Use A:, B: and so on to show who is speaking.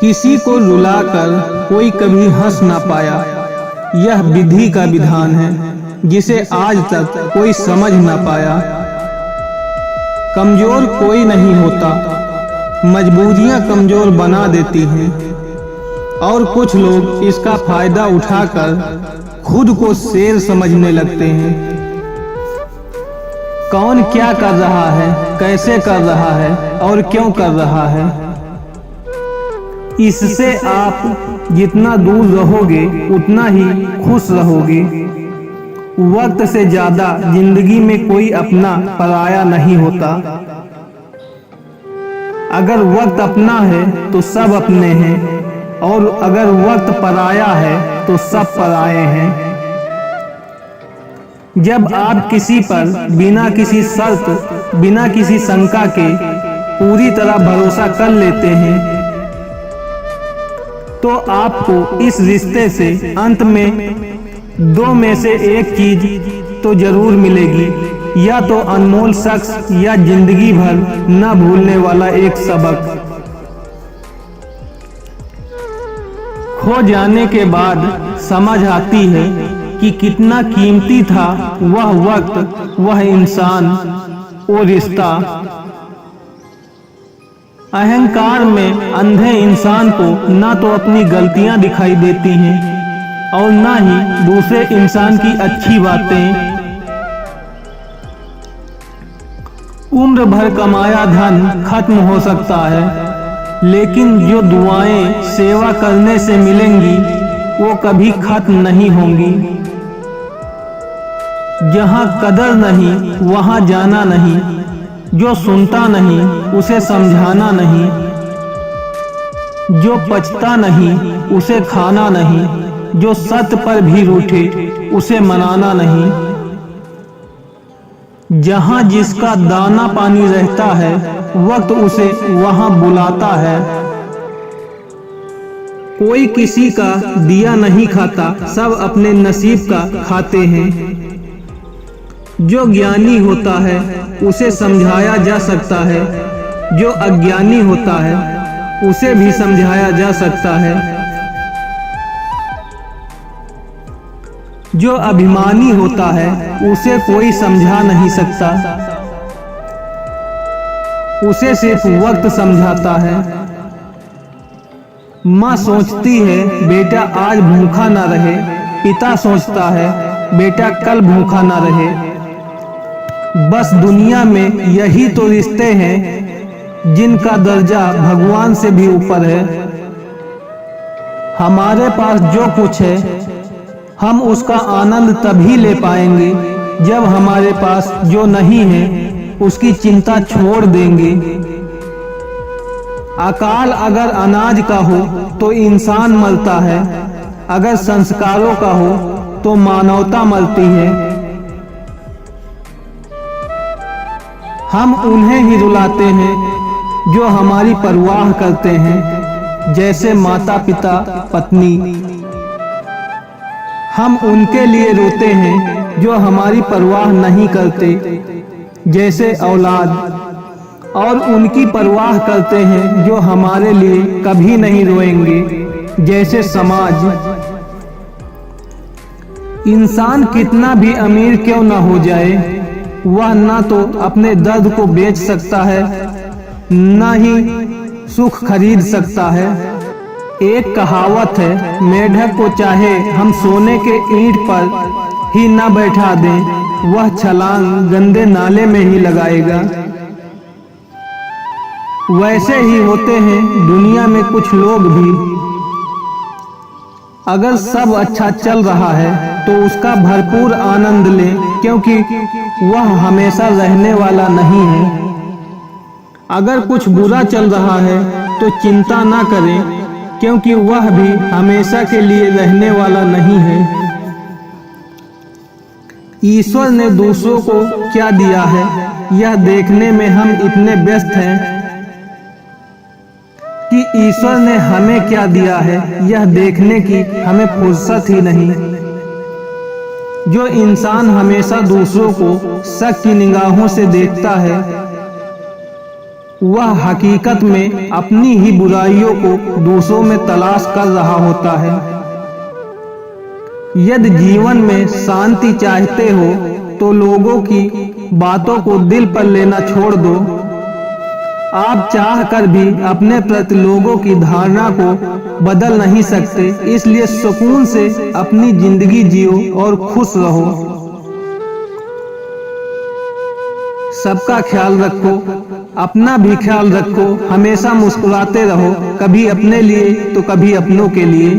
A: किसी को रुलाकर कोई कभी हंस ना पाया। यह विधि का विधान है जिसे आज तक कोई समझ ना पाया। कमजोर कोई नहीं होता, मजबूरियां कमजोर बना देती हैं और कुछ लोग इसका फायदा उठाकर खुद को शेर समझने लगते हैं। कौन क्या कर रहा है, कैसे कर रहा है और क्यों कर रहा है, इससे आप जितना दूर रहोगे उतना ही खुश रहोगे। वक्त से ज्यादा जिंदगी में कोई अपना पराया नहीं होता। अगर वक्त अपना है तो सब अपने हैं और अगर वक्त पराया है तो सब पराए हैं। जब आप किसी पर बिना किसी शर्त, बिना किसी शंका के पूरी तरह भरोसा कर लेते हैं तो आपको इस रिश्ते से अंत में दो में से एक चीज तो जरूर मिलेगी, या तो अनमोल शख्स या जिंदगी भर न भूलने वाला एक सबक। खो जाने के बाद समझ आती है कि कितना कीमती था वह वक्त, वह इंसान, वो रिश्ता। अहंकार में अंधे इंसान को ना तो अपनी गलतियां दिखाई देती हैं और ना ही दूसरे इंसान की अच्छी बातें। उम्र भर कमाया धन खत्म हो सकता है, लेकिन जो दुआएं सेवा करने से मिलेंगी वो कभी खत्म नहीं होंगी। जहां कदर नहीं वहां जाना नहीं, जो सुनता नहीं उसे समझाना नहीं, जो पचता नहीं उसे खाना नहीं, जो सत्य पर भी रूठे उसे मनाना नहीं। जहां जिसका दाना पानी रहता है वक्त उसे वहां बुलाता है। कोई किसी का दिया नहीं खाता, सब अपने नसीब का खाते हैं। जो ज्ञानी होता है उसे समझाया जा सकता है, जो अज्ञानी होता है उसे भी समझाया जा सकता है। जो अभिमानी होता है उसे कोई समझा नहीं सकता, उसे सिर्फ वक्त समझाता है। माँ सोचती है बेटा आज भूखा ना रहे, पिता सोचता है बेटा कल भूखा ना रहे। बस दुनिया में यही तो रिश्ते हैं जिनका दर्जा भगवान से भी ऊपर है। हमारे पास जो कुछ है हम उसका आनंद तभी ले पाएंगे जब हमारे पास जो नहीं है उसकी चिंता छोड़ देंगे। अकाल अगर अनाज का हो तो इंसान मरता है, अगर संस्कारों का हो तो मानवता मरती है। हम उन्हें ही रुलाते हैं जो हमारी परवाह करते हैं, जैसे माता पिता पत्नी। हम उनके लिए रोते हैं जो हमारी परवाह नहीं करते, जैसे औलाद, और उनकी परवाह करते हैं जो हमारे लिए कभी नहीं रोएंगे, जैसे समाज। इंसान कितना भी अमीर क्यों ना हो जाए, वह ना तो अपने दर्द को बेच सकता है ना ही सुख खरीद सकता है। एक कहावत है, मेढक को चाहे हम सोने के ईंट पर ही ना बैठा दें, वह छलांग गंदे नाले में ही लगाएगा। वैसे ही होते हैं दुनिया में कुछ लोग भी। अगर सब अच्छा चल रहा है तो उसका भरपूर आनंद लें, क्योंकि वह हमेशा रहने वाला नहीं है। अगर कुछ बुरा चल रहा है तो चिंता ना करें, क्योंकि वह भी हमेशा के लिए रहने वाला नहीं है। ईश्वर ने दूसरों को क्या दिया है यह देखने में हम इतने व्यस्त हैं कि ईश्वर ने हमें क्या दिया है यह देखने की हमें फुर्सत ही नहीं। जो इंसान हमेशा दूसरों को शक की निगाहों से देखता है वह हकीकत में अपनी ही बुराइयों को दूसरों में तलाश कर रहा होता है। यदि जीवन में शांति चाहते हो तो लोगों की बातों को दिल पर लेना छोड़ दो। आप चाह कर भी अपने प्रति लोगों की धारणा को बदल नहीं सकते, इसलिए सुकून से अपनी जिंदगी जियो और खुश रहो। सबका ख्याल रखो, अपना भी ख्याल रखो। हमेशा मुस्कुराते रहो, कभी अपने लिए तो कभी अपनों के लिए।